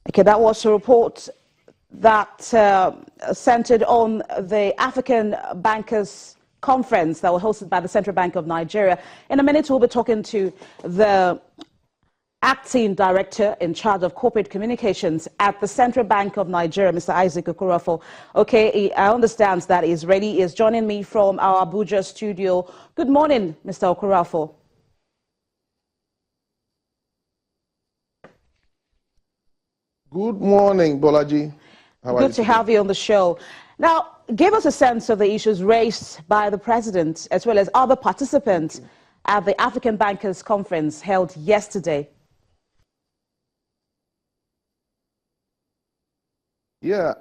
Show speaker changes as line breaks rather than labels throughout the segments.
Okay, that was a report that centered on the African Bankers Conference that was hosted by the Central Bank of Nigeria. In a minute, we'll be talking to the acting director in charge of corporate communications at the Central Bank of Nigeria, Mr. Isaac Okorafor. Okay, I understand that he's ready. He is joining me from our Abuja studio. Good morning, Mr. Okorafor.
Good morning, Bolaji.
Good to have you on the show. Now, give us a sense of the issues raised by the president as well as other participants at the African Bankers Conference held yesterday.
Yeah,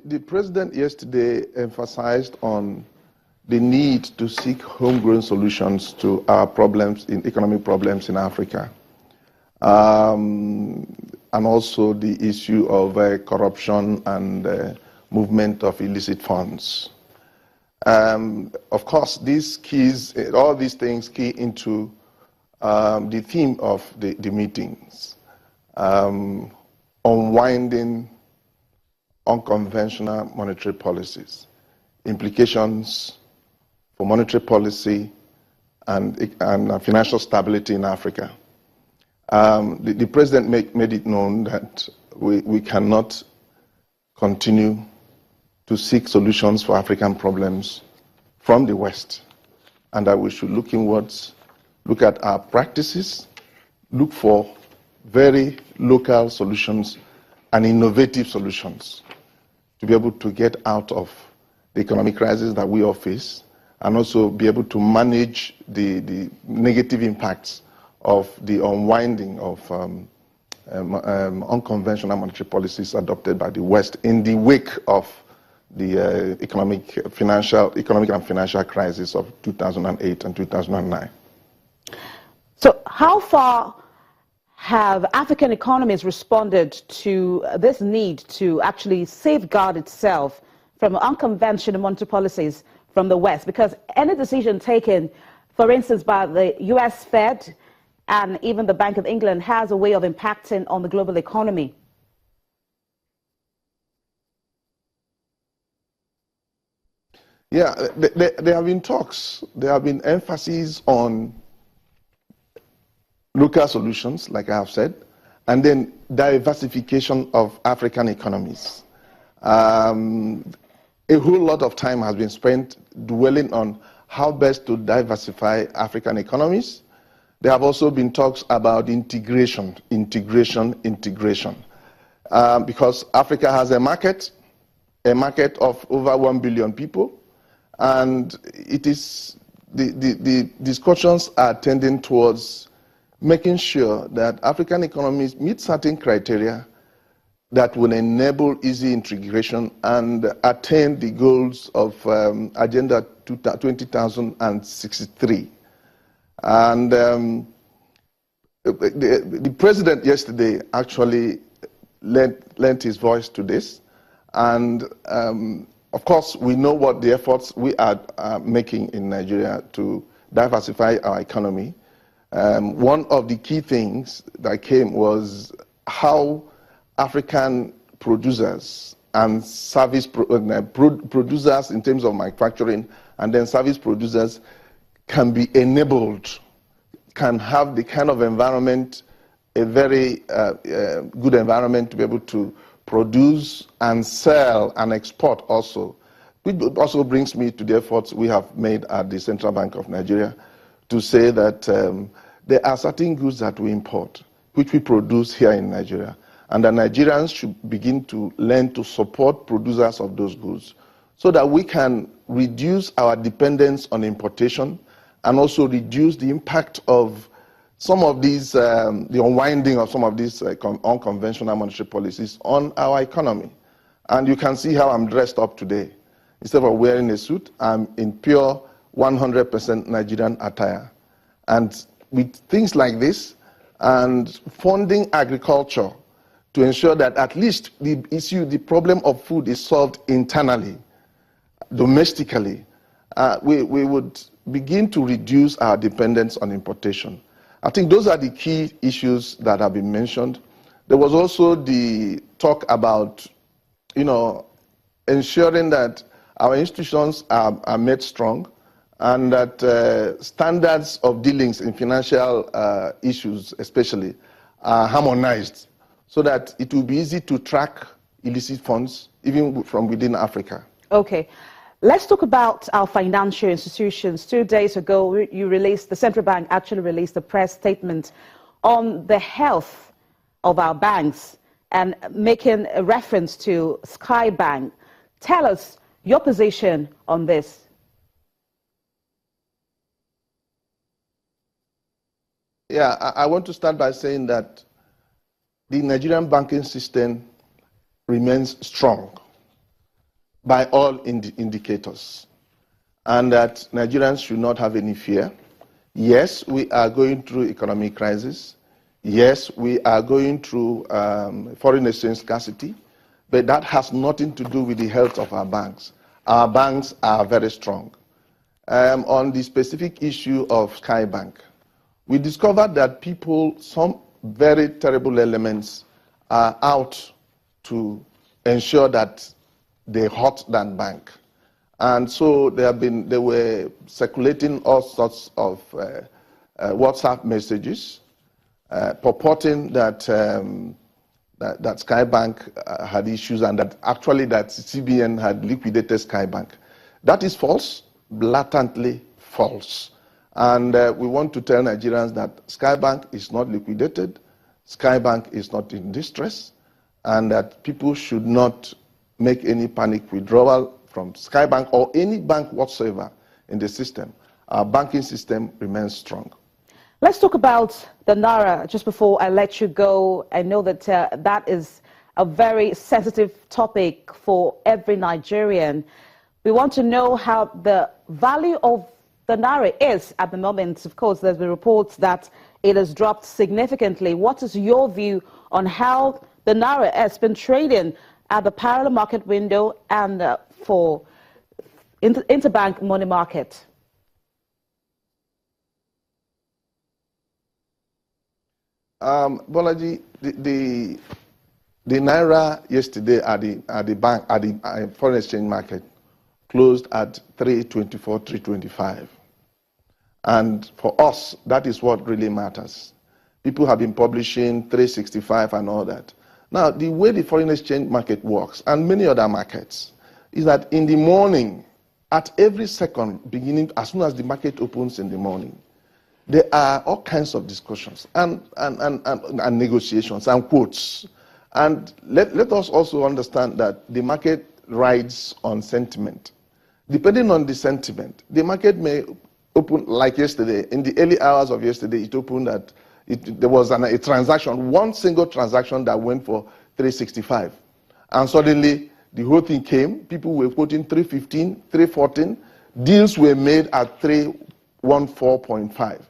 the president yesterday emphasized on the need to seek homegrown solutions to our problems, economic problems in Africa. And also the issue of corruption and movement of illicit funds. Of course, all these things key into the theme of the meetings, unwinding unconventional monetary policies, implications for monetary policy and financial stability in Africa. The president made it known that we cannot continue to seek solutions for African problems from the West, and that we should look inwards, look at our practices, look for very local solutions and innovative solutions to be able to get out of the economic crisis that we all face, and also be able to manage the negative impacts of the unwinding of unconventional monetary policies adopted by the West in the wake of the economic and financial crisis of 2008 and 2009.
So how far have African economies responded to this need to actually safeguard itself from unconventional monetary policies from the West? Because any decision taken, for instance, by the US Fed and even the Bank of England has a way of impacting on the global economy.
Yeah, there have been talks, there have been emphasis on local solutions, like I have said, and then diversification of African economies. A whole lot of time has been spent dwelling on how best to diversify African economies. There have also been talks about integration, because Africa has a market of over 1 billion people, and it is the discussions are tending towards making sure that African economies meet certain criteria that will enable easy integration and attain the goals of Agenda 2063. And the president yesterday actually lent his voice to this. And of course, we know what the efforts we are making in Nigeria to diversify our economy. One of the key things that came was how African producers and service producers in terms of manufacturing and then service producers can be enabled, can have the kind of environment, a very good environment to be able to produce and sell and export also. Which also brings me to the efforts we have made at the Central Bank of Nigeria to say that there are certain goods that we import, which we produce here in Nigeria, and that Nigerians should begin to learn to support producers of those goods so that we can reduce our dependence on importation and also reduce the impact of some of these, the unwinding of some of these unconventional monetary policies on our economy. And you can see how I'm dressed up today. Instead of wearing a suit, I'm in pure 100% Nigerian attire. And with things like this, and funding agriculture to ensure that at least the problem of food is solved internally, domestically, we would begin to reduce our dependence on importation. I think those are the key issues that have been mentioned. There was also the talk about, ensuring that our institutions are made strong and that standards of dealings in financial issues especially are harmonized so that it will be easy to track illicit funds even from within Africa.
Okay. Let's talk about our financial institutions. 2 days ago, the central bank actually released a press statement on the health of our banks and making a reference to Sky Bank. Tell us your position on this.
Yeah, I want to start by saying that the Nigerian banking system remains strong by all indicators, and that Nigerians should not have any fear. Yes, we are going through economic crisis. Yes, we are going through foreign exchange scarcity, but that has nothing to do with the health of our banks. Our banks are very strong. On the specific issue of Sky Bank, we discovered that some very terrible elements are out to ensure that they hurt that bank. And so they were circulating all sorts of WhatsApp messages purporting that that Sky Bank had issues and that actually that CBN had liquidated Sky Bank. That is false, blatantly false. And we want to tell Nigerians that Sky Bank is not liquidated, Sky Bank is not in distress, and that people should not make any panic withdrawal from Sky Bank or any bank whatsoever in the system. Our banking system remains strong.
Let's talk about the naira just before I let you go. I know that that is a very sensitive topic for every Nigerian. We want to know how the value of the naira is at the moment. Of course, there's been reports that it has dropped significantly. What is your view on how the naira has been trading at the parallel market window and for interbank money market?
Bolaji, the naira yesterday at the foreign exchange market closed at 324, 325. And for us, that is what really matters. People have been publishing 365 and all that. Now, the way the foreign exchange market works, and many other markets, is that in the morning, at every second, beginning as soon as the market opens in the morning, there are all kinds of discussions and negotiations and quotes. And let us also understand that the market rides on sentiment. Depending on the sentiment, the market may open like yesterday. In the early hours of yesterday, it opened at there was a transaction, one single transaction that went for 365. And suddenly, the whole thing came. People were quoting 315, 314. Deals were made at 314.5.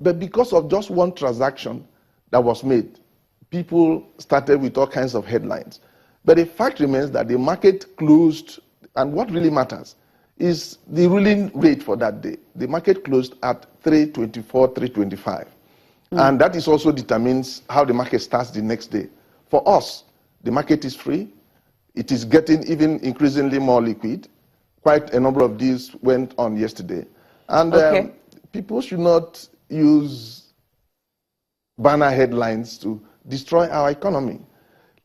But because of just one transaction that was made, people started with all kinds of headlines. But the fact remains that the market closed, and what really matters is the ruling rate for that day. The market closed at 324, 325. And that is also determines how the market starts the next day. For us, the market is free. It is getting even increasingly more liquid. Quite a number of deals went on yesterday. And people should not use banner headlines to destroy our economy.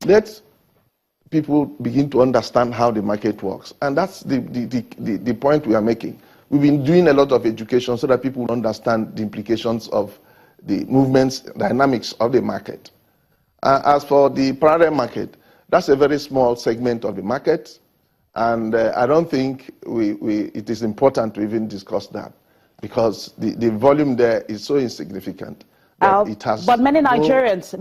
Let people begin to understand how the market works. And that's the point we are making. We've been doing a lot of education so that people understand the implications of the movements, dynamics of the market. As for the parallel market, that's a very small segment of the market, and I don't think it is important to even discuss that because the volume there is so insignificant that it has
many Nigerians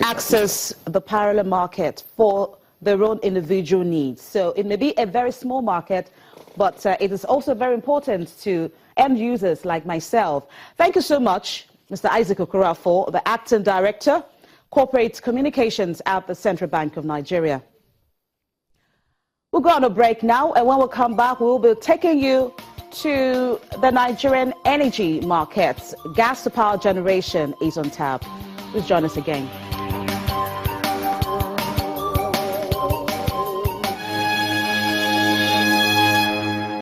access the parallel market for their own individual needs. So it may be a very small market, but it is also very important to end users like myself. Thank you so much, Mr. Isaac Okorafor, the Acting Director, Corporate Communications at the Central Bank of Nigeria. We'll go on a break now, and when we come back, we'll be taking you to the Nigerian energy markets. Gas to power generation is on tap. Please join us again.